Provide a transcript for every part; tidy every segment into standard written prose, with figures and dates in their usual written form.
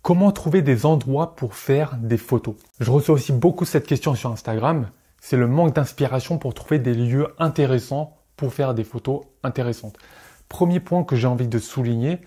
Comment trouver des endroits pour faire des photos? Je reçois aussi beaucoup cette question sur Instagram. C'est le manque d'inspiration pour trouver des lieux intéressants pour faire des photos intéressantes. Premier point que j'ai envie de souligner,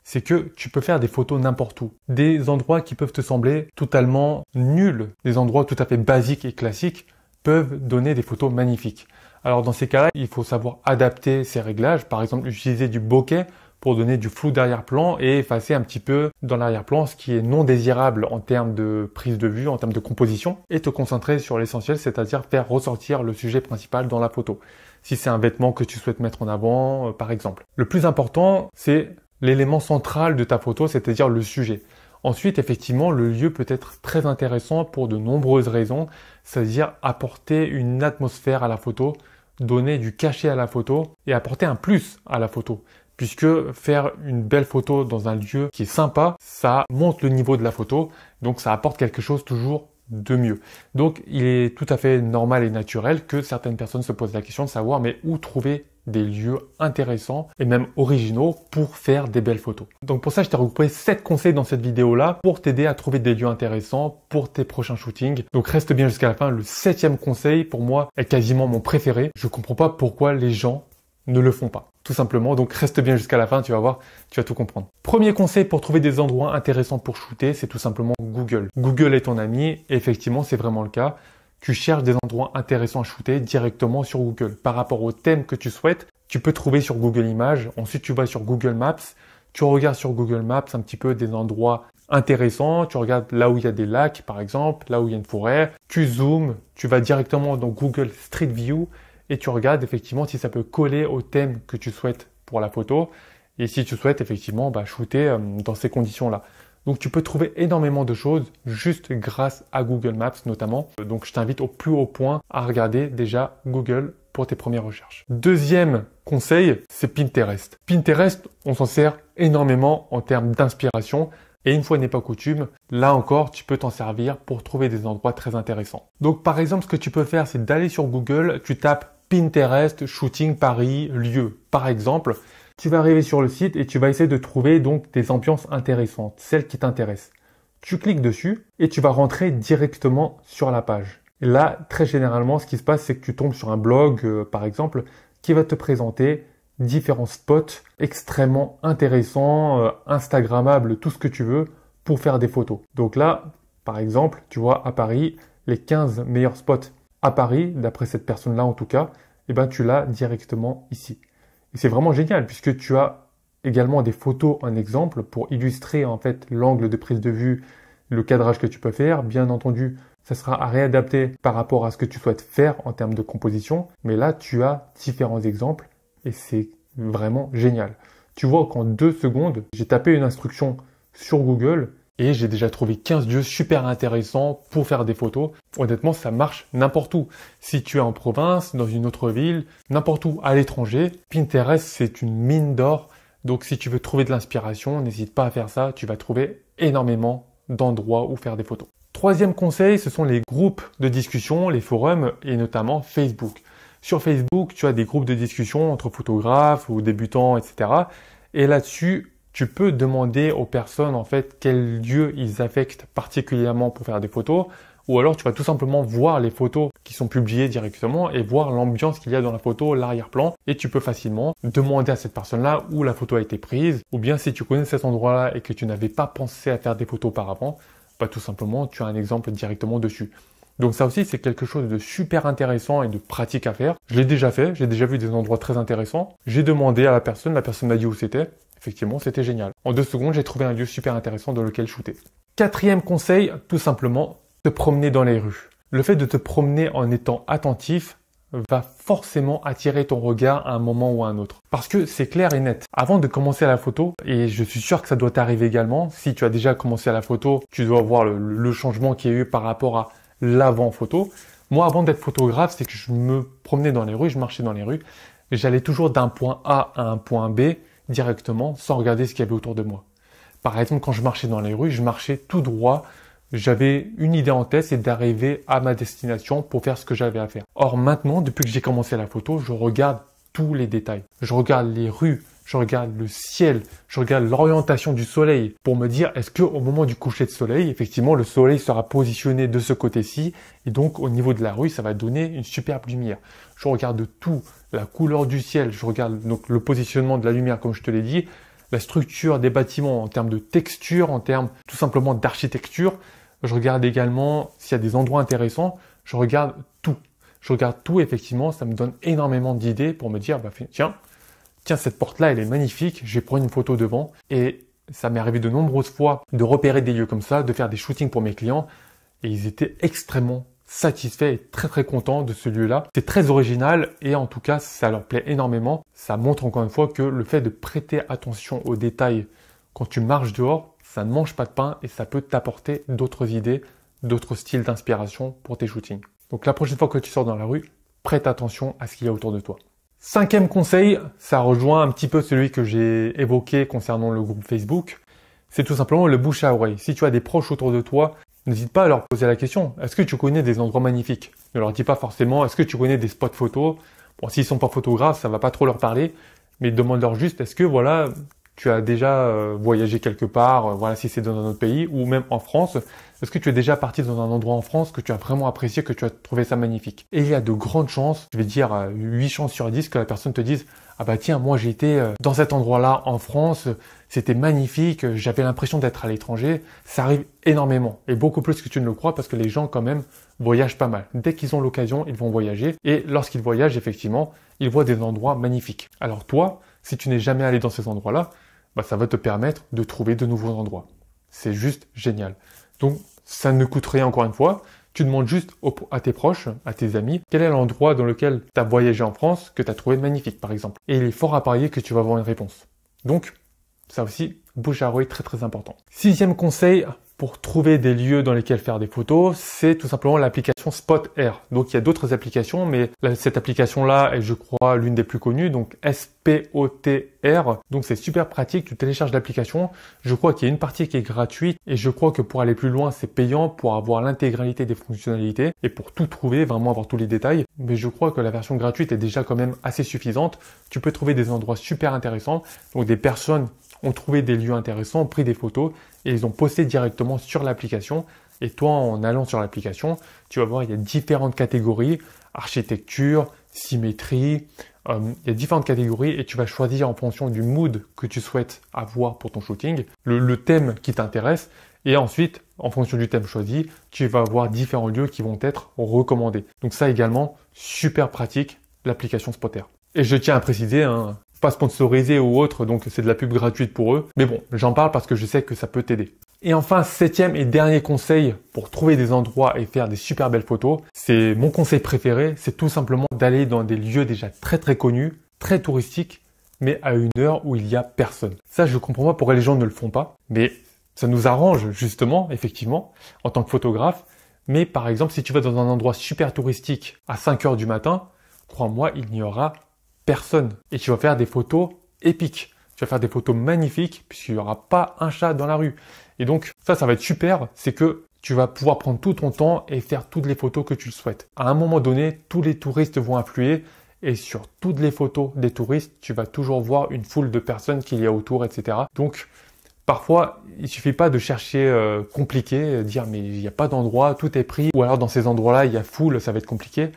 c'est que tu peux faire des photos n'importe où. Des endroits qui peuvent te sembler totalement nuls, des endroits tout à fait basiques et classiques peuvent donner des photos magnifiques. Alors dans ces cas-là, il faut savoir adapter ces réglages. Par exemple, utiliser du bokeh pour donner du flou d'arrière-plan et effacer un petit peu dans l'arrière-plan ce qui est non désirable en termes de prise de vue, en termes de composition, et te concentrer sur l'essentiel, c'est-à-dire faire ressortir le sujet principal dans la photo. Si c'est un vêtement que tu souhaites mettre en avant, par exemple. Le plus important, c'est l'élément central de ta photo, c'est-à-dire le sujet. Ensuite, effectivement, le lieu peut être très intéressant pour de nombreuses raisons, c'est-à-dire apporter une atmosphère à la photo, donner du cachet à la photo et apporter un plus à la photo. Puisque faire une belle photo dans un lieu qui est sympa, ça monte le niveau de la photo, donc ça apporte quelque chose toujours de mieux. Donc il est tout à fait normal et naturel que certaines personnes se posent la question de savoir mais où trouver des lieux intéressants et même originaux pour faire des belles photos. Donc pour ça, je t'ai regroupé 7 conseils dans cette vidéo-là pour t'aider à trouver des lieux intéressants pour tes prochains shootings. Donc reste bien jusqu'à la fin. Le 7e conseil, pour moi, est quasiment mon préféré. Je comprends pas pourquoi les gens ne le font pas. Tout simplement. Donc reste bien jusqu'à la fin, tu vas voir, tu vas tout comprendre. Premier conseil pour trouver des endroits intéressants pour shooter, c'est tout simplement Google. Google est ton ami et effectivement, c'est vraiment le cas. Tu cherches des endroits intéressants à shooter directement sur Google. Par rapport au thème que tu souhaites, tu peux trouver sur Google Images. Ensuite, tu vas sur Google Maps. Tu regardes sur Google Maps un petit peu des endroits intéressants. Tu regardes là où il y a des lacs, par exemple, là où il y a une forêt. Tu zoomes, tu vas directement dans Google Street View et tu regardes effectivement si ça peut coller au thème que tu souhaites pour la photo. Et si tu souhaites effectivement shooter dans ces conditions-là. Donc tu peux trouver énormément de choses juste grâce à Google Maps notamment. Donc je t'invite au plus haut point à regarder déjà Google pour tes premières recherches. Deuxième conseil, c'est Pinterest. Pinterest, on s'en sert énormément en termes d'inspiration. Et une fois n'est pas coutume, là encore, tu peux t'en servir pour trouver des endroits très intéressants. Donc par exemple, ce que tu peux faire, c'est d'aller sur Google, tu tapes Pinterest, shooting Paris, lieu. Par exemple, tu vas arriver sur le site et tu vas essayer de trouver donc des ambiances intéressantes, celles qui t'intéressent. Tu cliques dessus et tu vas rentrer directement sur la page. Et là, très généralement, ce qui se passe, c'est que tu tombes sur un blog, par exemple, qui va te présenter différents spots extrêmement intéressants, instagrammables, tout ce que tu veux pour faire des photos. Donc là, par exemple, tu vois à Paris, les 15 meilleurs spots à Paris, d'après cette personne-là en tout cas, tu l'as directement ici. Et c'est vraiment génial puisque tu as également des photos en exemple pour illustrer en fait l'angle de prise de vue, le cadrage que tu peux faire. Bien entendu, ça sera à réadapter par rapport à ce que tu souhaites faire en termes de composition. Mais là, tu as différents exemples et c'est vraiment génial. Tu vois qu'en 2 secondes, j'ai tapé une instruction sur Google et j'ai déjà trouvé 15 lieux super intéressants pour faire des photos. Honnêtement, ça marche n'importe où. Si tu es en province, dans une autre ville, n'importe où, à l'étranger, Pinterest, c'est une mine d'or. Donc, si tu veux trouver de l'inspiration, n'hésite pas à faire ça. Tu vas trouver énormément d'endroits où faire des photos. Troisième conseil, ce sont les groupes de discussion, les forums et notamment Facebook. Sur Facebook, tu as des groupes de discussion entre photographes ou débutants, etc. Et là-dessus, tu peux demander aux personnes en fait quel lieu ils affectent particulièrement pour faire des photos, ou alors tu vas tout simplement voir les photos qui sont publiées directement et voir l'ambiance qu'il y a dans la photo, l'arrière-plan, et tu peux facilement demander à cette personne-là où la photo a été prise, ou bien si tu connais cet endroit-là et que tu n'avais pas pensé à faire des photos auparavant, tout simplement tu as un exemple directement dessus. Donc ça aussi c'est quelque chose de super intéressant et de pratique à faire. Je l'ai déjà fait, j'ai déjà vu des endroits très intéressants. J'ai demandé à la personne m'a dit où c'était. Effectivement, c'était génial. En 2 secondes, j'ai trouvé un lieu super intéressant dans lequel shooter. 4e conseil, tout simplement, te promener dans les rues. Le fait de te promener en étant attentif va forcément attirer ton regard à un moment ou à un autre. Parce que c'est clair et net. Avant de commencer à la photo, et je suis sûr que ça doit t'arriver également, si tu as déjà commencé à la photo, tu dois voir le changement qu'il y a eu par rapport à l'avant photo. Moi, avant d'être photographe, c'est que je me promenais dans les rues, je marchais dans les rues, et j'allais toujours d'un point A à un point B, directement sans regarder ce qu'il y avait autour de moi. Par exemple, quand je marchais dans les rues, je marchais tout droit. J'avais une idée en tête, c'est d'arriver à ma destination pour faire ce que j'avais à faire. Or maintenant, depuis que j'ai commencé la photo, je regarde tous les détails. Je regarde les rues je regarde le ciel, je regarde l'orientation du soleil pour me dire est-ce qu'au moment du coucher de soleil, effectivement, le soleil sera positionné de ce côté-ci et donc au niveau de la rue, ça va donner une superbe lumière. Je regarde tout, la couleur du ciel, je regarde donc le positionnement de la lumière comme je te l'ai dit, la structure des bâtiments en termes de texture, en termes tout simplement d'architecture. Je regarde également s'il y a des endroits intéressants, je regarde tout. Je regarde tout, effectivement, ça me donne énormément d'idées pour me dire, bah, tiens, cette porte-là, elle est magnifique, je vais prendre une photo devant. Et ça m'est arrivé de nombreuses fois de repérer des lieux comme ça, de faire des shootings pour mes clients. Et ils étaient extrêmement satisfaits et très très contents de ce lieu-là. C'est très original et en tout cas, ça leur plaît énormément. Ça montre encore une fois que le fait de prêter attention aux détails quand tu marches dehors, ça ne mange pas de pain et ça peut t'apporter d'autres idées, d'autres styles d'inspiration pour tes shootings. Donc la prochaine fois que tu sors dans la rue, prête attention à ce qu'il y a autour de toi. 5e conseil, ça rejoint un petit peu celui que j'ai évoqué concernant le groupe Facebook. C'est tout simplement le bouche à oreille. Si tu as des proches autour de toi, n'hésite pas à leur poser la question. Est-ce que tu connais des endroits magnifiques? Ne leur dis pas forcément, est-ce que tu connais des spots photos? Bon, s'ils sont pas photographes, ça va pas trop leur parler. Mais demande-leur juste, est-ce que voilà, tu as déjà voyagé quelque part, voilà, si c'est dans un autre pays ou même en France, est-ce que tu es déjà parti dans un endroit en France que tu as vraiment apprécié, que tu as trouvé ça magnifique? Et il y a de grandes chances, je vais dire 8 chances sur 10 que la personne te dise « Ah bah tiens, moi j'ai été dans cet endroit-là en France, c'était magnifique, j'avais l'impression d'être à l'étranger. » Ça arrive énormément et beaucoup plus que tu ne le crois parce que les gens quand même voyagent pas mal. Dès qu'ils ont l'occasion, ils vont voyager et lorsqu'ils voyagent, effectivement, ils voient des endroits magnifiques. Alors toi, si tu n'es jamais allé dans ces endroits-là, bah, ça va te permettre de trouver de nouveaux endroits. C'est juste génial. Donc, ça ne coûte rien encore une fois. Tu demandes juste à tes proches, à tes amis, quel est l'endroit dans lequel tu as voyagé en France que tu as trouvé magnifique, par exemple. Et il est fort à parier que tu vas avoir une réponse. Donc, ça aussi, bouche à oreille, très très important. 6e conseil pour trouver des lieux dans lesquels faire des photos, c'est tout simplement l'application SpotAir. Donc il y a d'autres applications, mais cette application-là est, je crois, l'une des plus connues, donc SPOTR. Donc c'est super pratique, tu télécharges l'application. Je crois qu'il y a une partie qui est gratuite et je crois que pour aller plus loin, c'est payant pour avoir l'intégralité des fonctionnalités et pour tout trouver, vraiment avoir tous les détails. Mais je crois que la version gratuite est déjà quand même assez suffisante. Tu peux trouver des endroits super intéressants, donc des personnes ont trouvé des lieux intéressants, ont pris des photos et ils ont posté directement sur l'application. Et toi, en allant sur l'application, tu vas voir, il y a différentes catégories, architecture, symétrie, il y a différentes catégories et tu vas choisir en fonction du mood que tu souhaites avoir pour ton shooting, le thème qui t'intéresse. Et ensuite, en fonction du thème choisi, tu vas avoir différents lieux qui vont être recommandés. Donc ça également, super pratique, l'application SpotAir. Et je tiens à préciser, pas sponsorisé ou autre, donc c'est de la pub gratuite pour eux. Mais bon, j'en parle parce que je sais que ça peut t'aider. Et enfin, 7e et dernier conseil pour trouver des endroits et faire des super belles photos, c'est mon conseil préféré, c'est tout simplement d'aller dans des lieux déjà très très connus, très touristiques, mais à une heure où il y a personne. Ça, je comprends pas pourquoi les gens ne le font pas, mais ça nous arrange justement, effectivement, en tant que photographe. Mais par exemple, si tu vas dans un endroit super touristique à 5 heures du matin, crois-moi, il n'y aura personne. Et tu vas faire des photos épiques. Tu vas faire des photos magnifiques puisqu'il n'y aura pas un chat dans la rue. Et donc, ça va être super. C'est que tu vas pouvoir prendre tout ton temps et faire toutes les photos que tu le souhaites. À un moment donné, tous les touristes vont affluer et sur toutes les photos des touristes, tu vas toujours voir une foule de personnes qu'il y a autour, etc. Donc, parfois, il suffit pas de chercher compliqué, dire mais il n'y a pas d'endroit, tout est pris. Ou alors dans ces endroits-là, il y a foule, ça va être compliqué.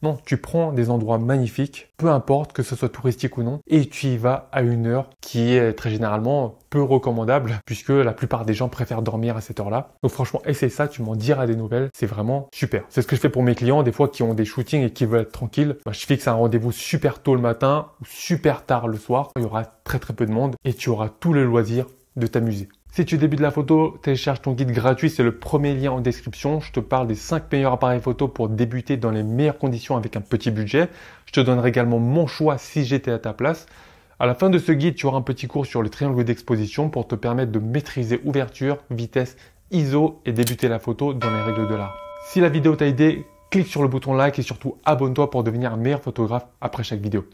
Non, tu prends des endroits magnifiques, peu importe que ce soit touristique ou non, et tu y vas à une heure qui est très généralement peu recommandable puisque la plupart des gens préfèrent dormir à cette heure-là. Donc franchement, essaie ça, tu m'en diras des nouvelles, c'est vraiment super. C'est ce que je fais pour mes clients, des fois qui ont des shootings et qui veulent être tranquilles. Je fixe un rendez-vous super tôt le matin ou super tard le soir. Il y aura très très peu de monde et tu auras tout le loisir de t'amuser. Si tu débutes la photo, télécharge ton guide gratuit, c'est le premier lien en description. Je te parle des 5 meilleurs appareils photo pour débuter dans les meilleures conditions avec un petit budget. Je te donnerai également mon choix si j'étais à ta place. À la fin de ce guide, tu auras un petit cours sur le triangle d'exposition pour te permettre de maîtriser ouverture, vitesse, ISO et débuter la photo dans les règles de l'art. Si la vidéo t'a aidé, clique sur le bouton like et surtout abonne-toi pour devenir un meilleur photographe après chaque vidéo.